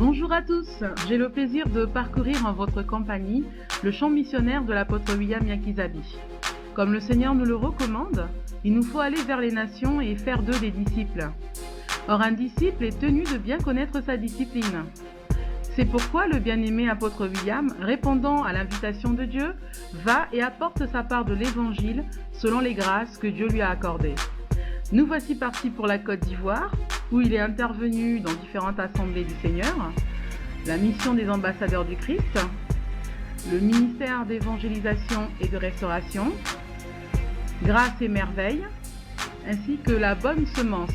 Bonjour à tous, j'ai le plaisir de parcourir en votre compagnie le champ missionnaire de l'apôtre William Yakizabi. Comme le Seigneur nous le recommande, il nous faut aller vers les nations et faire d'eux des disciples. Or, un disciple est tenu de bien connaître sa discipline. C'est pourquoi le bien-aimé apôtre William, répondant à l'invitation de Dieu, va et apporte sa part de l'Évangile selon les grâces que Dieu lui a accordées. Nous voici partis pour la Côte d'Ivoire, où il est intervenu dans différentes assemblées du Seigneur, la mission des ambassadeurs du Christ, le ministère d'évangélisation et de restauration, grâce et merveille, ainsi que la bonne semence.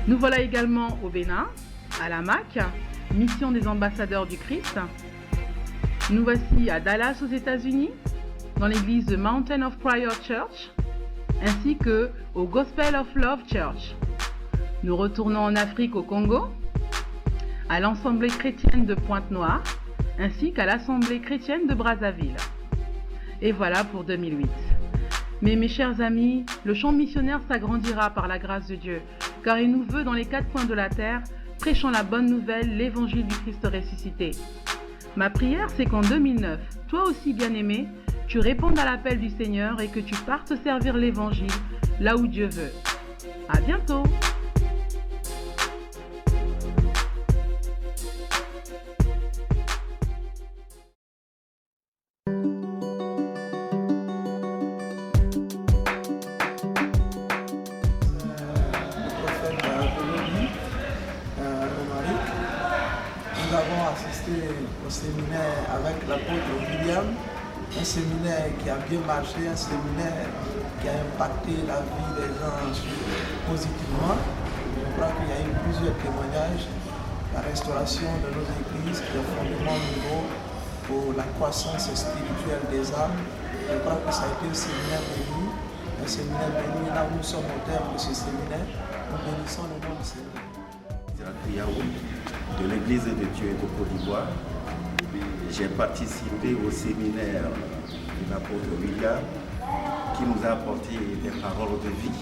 Nous voilà également au Bénin, à la MAC, mission des ambassadeurs du Christ. Nous voici à Dallas aux États-Unis, dans l'église de Mountain of Prayer Church, ainsi que au Gospel of Love Church. Nous retournons en Afrique au Congo, à l'Assemblée chrétienne de Pointe-Noire, ainsi qu'à l'Assemblée chrétienne de Brazzaville. Et voilà pour 2008. Mais mes chers amis, le champ missionnaire s'agrandira par la grâce de Dieu, car il nous veut dans les quatre coins de la terre, prêchant la bonne nouvelle, l'évangile du Christ ressuscité. Ma prière, c'est qu'en 2009, toi aussi bien-aimé, tu répondes à l'appel du Seigneur et que tu partes servir l'évangile là où Dieu veut. À bientôt! Nous avons assisté au séminaire avec l'apôtre William, un séminaire qui a bien marché, un séminaire qui a impacté la vie des gens positivement. Je crois qu'il y a eu plusieurs témoignages, la restauration de nos églises qui est un fondement nouveau pour la croissance spirituelle des âmes. Je crois que ça a été un séminaire béni, Là où nous sommes au terme de ce séminaire, nous bénissons le nom du Seigneur. De l'Église de Dieu de Côte d'Ivoire. J'ai participé au séminaire de l'apôtre William qui nous a apporté des paroles de vie.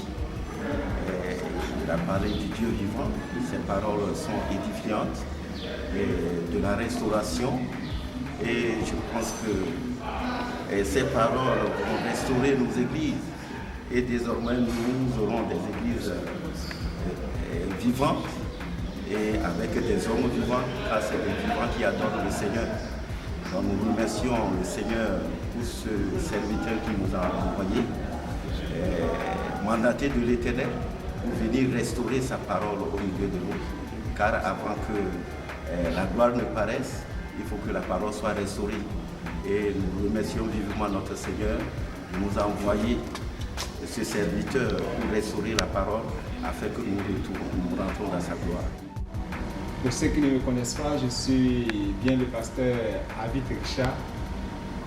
Il a parlé du Dieu vivant. Ces paroles sont édifiantes, de la restauration. Et je pense que ces paroles vont restaurer nos églises. Et désormais, nous aurons des églises vivantes. Et avec des hommes vivants, car c'est des vivants qui adorent le Seigneur. Donc nous remercions le Seigneur pour ce serviteur qui nous a envoyé, mandaté de l'Éternel, pour venir restaurer sa parole au milieu de nous. Car avant que la gloire ne paraisse, il faut que la parole soit restaurée. Et nous remercions vivement notre Seigneur de nous envoyer ce serviteur pour restaurer la parole afin que nous rentrons dans sa gloire. Pour ceux qui ne me connaissent pas, je suis bien le pasteur Avid Richard.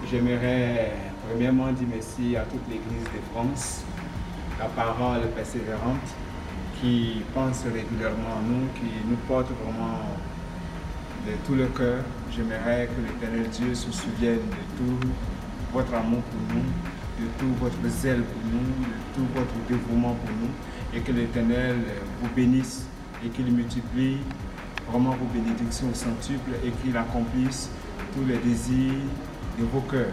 J'aimerais premièrement dire merci à toute l'Église de France, la parole persévérante, qui pense régulièrement à nous, qui nous porte vraiment de tout le cœur. J'aimerais que l'Éternel Dieu se souvienne de tout votre amour pour nous, de tout votre zèle pour nous, de tout votre dévouement pour nous, et que l'Éternel vous bénisse et qu'il multiplie vraiment vos bénédictions au centuple et qu'il accomplisse tous les désirs de vos cœurs.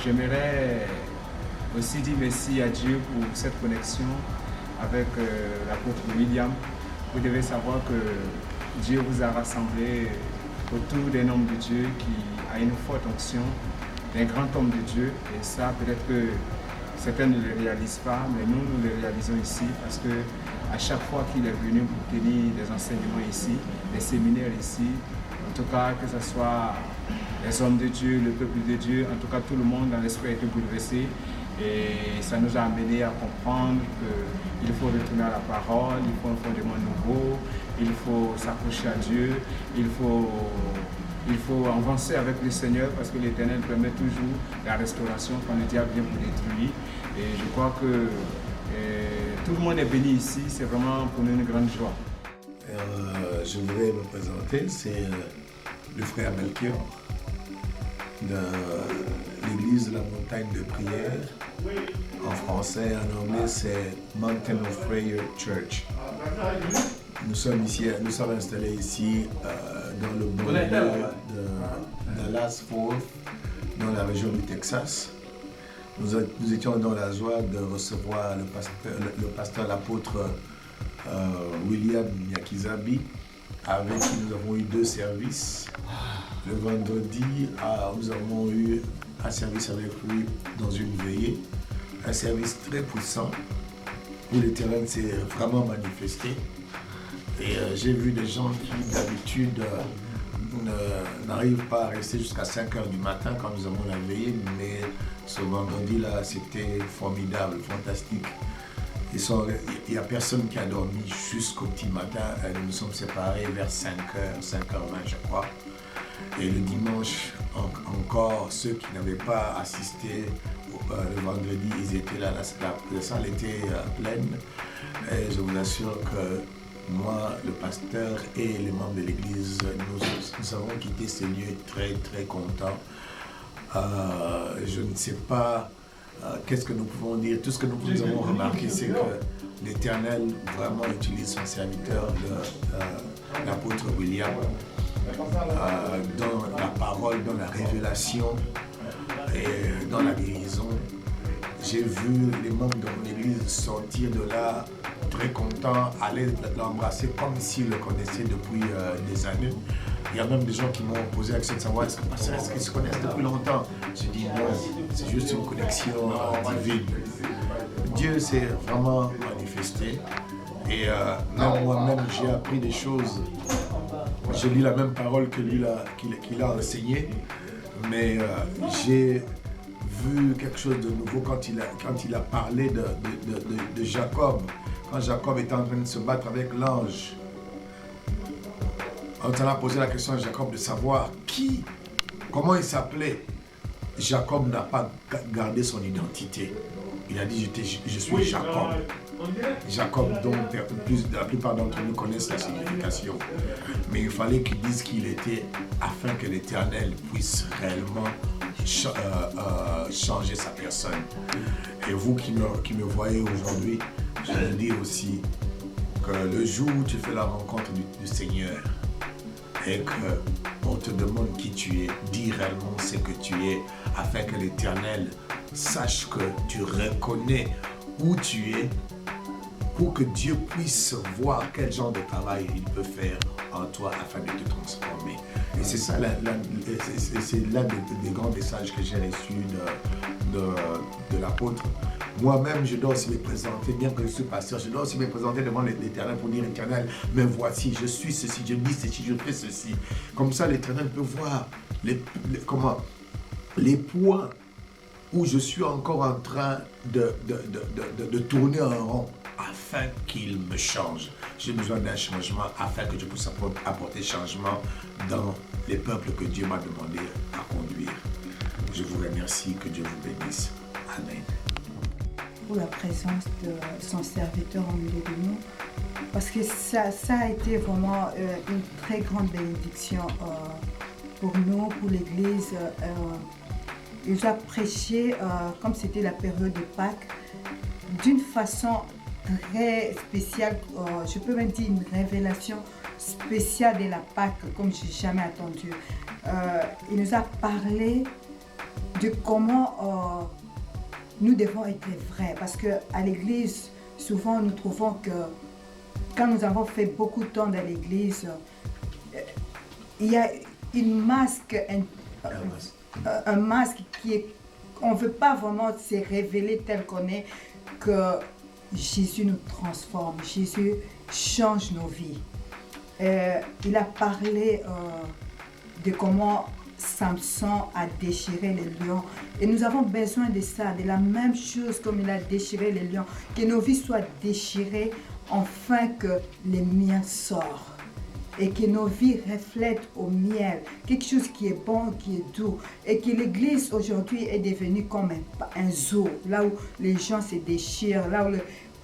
J'aimerais aussi dire merci à Dieu pour cette connexion avec l'apôtre William. Vous devez savoir que Dieu vous a rassemblés autour d'un homme de Dieu qui a une forte onction, d'un grand homme de Dieu. Et ça, peut-être que certains ne le réalisent pas, mais nous le réalisons ici parce que à chaque fois qu'il est venu pour tenir des enseignements ici, des séminaires ici, en tout cas que ce soit les hommes de Dieu, le peuple de Dieu, en tout cas tout le monde dans l'esprit a été bouleversé et ça nous a amené à comprendre qu'il faut retourner à la parole, il faut un fondement nouveau, il faut s'accrocher à Dieu, il faut avancer avec le Seigneur parce que l'Éternel permet toujours la restauration quand le diable vient pour détruire. Et je crois que tout le monde est béni ici, c'est vraiment pour nous une grande joie. Je voudrais me présenter, c'est le frère Melchior de l'église de la montagne de prière. En français, en anglais, c'est Mountain of Prayer Church. nous sommes installés ici dans le banlieue de Dallas-Fort, dans la région du Texas. Nous étions dans la joie de recevoir le pasteur, l'apôtre William Nyakizabi, avec qui nous avons eu 2 services. Le vendredi, nous avons eu un service avec lui dans une veillée, un service très puissant où l'Éternel s'est vraiment manifesté. Et j'ai vu des gens qui d'habitude n'arrivent pas à rester jusqu'à 5 h du matin quand nous avons la veillée, mais ce vendredi-là, c'était formidable, fantastique. Il n'y a personne qui a dormi jusqu'au petit matin. Nous nous sommes séparés vers 5 h, 5h20 je crois. Et le dimanche, encore, ceux qui n'avaient pas assisté le vendredi, ils étaient là, la salle était pleine. Et je vous assure que moi, le pasteur et les membres de l'église, nous avons quitté ce lieu très très contents. Je ne sais pas qu'est-ce que nous pouvons dire. Tout ce que nous avons remarqué, c'est que l'Éternel vraiment utilise son serviteur, l'apôtre William, dans la parole, dans la révélation et dans la guérison. J'ai vu les membres de mon église sortir de là très contents, aller l'embrasser comme s'ils le connaissaient depuis des années. Il y a même des gens qui m'ont posé la question de savoir est-ce qu'ils se connaissent depuis longtemps. J'ai dit non, c'est juste une connexion divine. Dieu s'est vraiment manifesté et même moi-même j'ai appris des choses. J'ai lu la même parole que lui qu'il a enseigné, mais j'ai vu quelque chose de nouveau quand il a parlé de Jacob. Quand Jacob était en train de se battre avec l'ange, on a posé la question à Jacob de savoir comment il s'appelait. Jacob n'a pas gardé son identité. Il a dit je suis Jacob. Jacob, dont la plupart d'entre nous connaissent la signification. Mais il fallait qu'il dise qui il était afin que l'Éternel puisse réellement changer sa personne. Et vous qui me voyez aujourd'hui, je vous dis aussi que le jour où tu fais la rencontre du Seigneur et qu'on te demande qui tu es, dis réellement ce que tu es, afin que l'Éternel sache que tu reconnais où tu es, pour que Dieu puisse voir quel genre de travail il peut faire en toi afin de te transformer. Et c'est ça, c'est l'un des grands messages que j'ai reçus de l'apôtre. Moi-même, je dois aussi me présenter, bien que je suis pasteur, je dois aussi me présenter devant l'Éternel pour dire Éternel, mais voici, je suis ceci, je dis ceci, je fais ceci. Comme ça, l'Éternel peut voir les points où je suis encore en train de tourner en rond afin qu'il me change. J'ai besoin d'un changement afin que je puisse apporter changement dans les peuples que Dieu m'a demandé à conduire. Je vous remercie, que Dieu vous bénisse. Amen. Pour la présence de son serviteur en milieu de nous, parce que ça a été vraiment une très grande bénédiction pour nous, pour l'Église. Il nous a prêché, comme c'était la période de Pâques, d'une façon très spéciale, je peux même dire une révélation spéciale de la Pâques, comme je n'ai jamais attendu. Il nous a parlé de comment nous devons être vrais, parce qu'à l'église, souvent nous trouvons que quand nous avons fait beaucoup de temps dans l'église, il y a une masque, un masque qui est, on ne veut pas vraiment se révéler tel qu'on est, que Jésus nous transforme, Jésus change nos vies. Il a parlé de comment Samson a déchiré les lions. Et nous avons besoin de ça, de la même chose comme il a déchiré les lions. Que nos vies soient déchirées afin que les miens sortent. Et que nos vies reflètent au miel, quelque chose qui est bon, qui est doux. Et que l'église aujourd'hui est devenue comme un zoo, là où les gens se déchirent, là où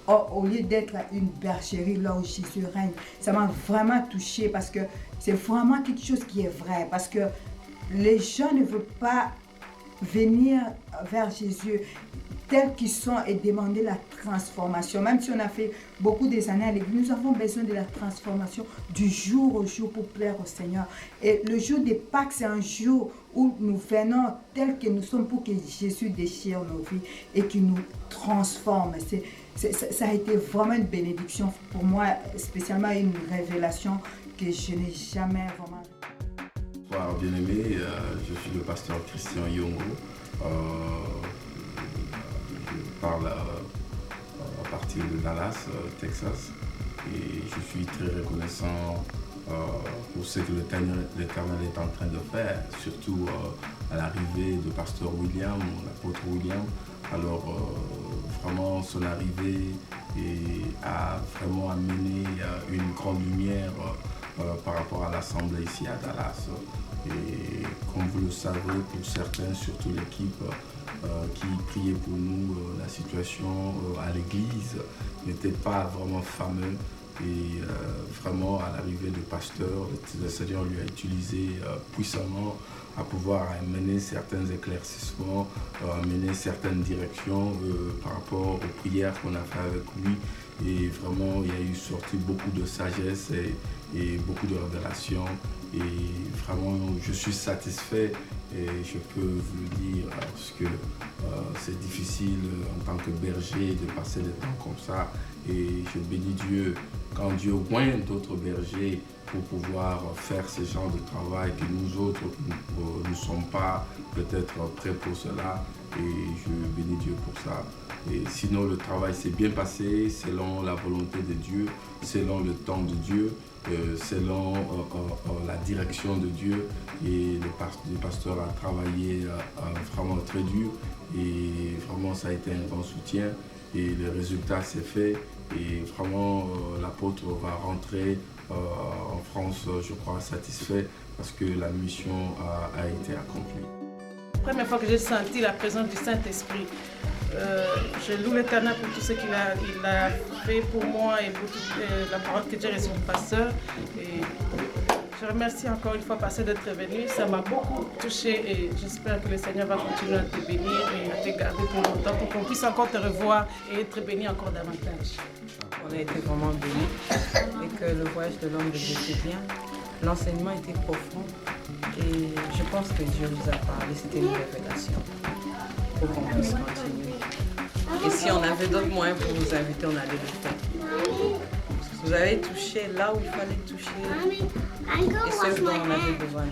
au lieu d'être une bergerie, là où Jésus règne. Ça m'a vraiment touchée parce que c'est vraiment quelque chose qui est vrai. Parce que les gens ne veulent pas venir vers Jésus. tels qu'ils sont et demander la transformation. Même si on a fait beaucoup des années à l'église, nous avons besoin de la transformation du jour au jour pour plaire au Seigneur. Et le jour des Pâques, c'est un jour où nous venons tels que nous sommes pour que Jésus déchire nos vies et qu'il nous transforme. Ça a été vraiment une bénédiction pour moi, spécialement une révélation que je n'ai jamais vraiment. Bonsoir bien-aimés, je suis le pasteur Christian Yongo. Je parle à partir de Dallas, Texas, et je suis très reconnaissant pour ce que l'Éternel est en train de faire, surtout à l'arrivée de pasteur William, l'apôtre William. Alors vraiment son arrivée a vraiment amené une grande lumière par rapport à l'Assemblée ici à Dallas. Et comme vous le savez, pour certains, surtout l'équipe qui priait pour nous, la situation à l'église n'était pas vraiment fameuse. Et vraiment, à l'arrivée du pasteur, le Seigneur lui a utilisé puissamment à pouvoir amener certains éclaircissements, amener certaines directions par rapport aux prières qu'on a fait avec lui. Et vraiment, il y a eu sorti beaucoup de sagesse et beaucoup de révélations. Et vraiment, je suis satisfait et je peux vous le dire parce que c'est difficile en tant que berger de passer des temps comme ça. Et je bénis Dieu quand Dieu oint d'autres bergers pour pouvoir faire ce genre de travail que nous autres ne sommes pas peut-être prêts pour cela. Et je bénis Dieu pour ça. Et sinon, le travail s'est bien passé selon la volonté de Dieu, selon le temps de Dieu, selon la direction de Dieu. Et le pasteur a travaillé vraiment très dur et vraiment ça a été un grand soutien. Et le résultat s'est fait et vraiment l'apôtre va rentrer en France, je crois, satisfait parce que la mission a été accomplie. La première fois que j'ai senti la présence du Saint-Esprit, je loue l'Éternel pour tout ce qu'il a fait pour moi et pour toute la parole que j'ai reçue du pasteur. Et je remercie encore une fois pasteur d'être venu. Ça m'a beaucoup touché et j'espère que le Seigneur va continuer à te bénir et à te garder pour longtemps pour qu'on puisse encore te revoir et être béni encore davantage. On a été vraiment bénis et que le voyage de l'homme de Dieu c'est bien. L'enseignement était profond et je pense que Dieu nous a parlé, c'était une révélation pour qu'on puisse continuer. Et si on avait d'autres moyens pour vous inviter, on allait le faire. Vous avez touché là où il fallait toucher et ce dont on avait besoin.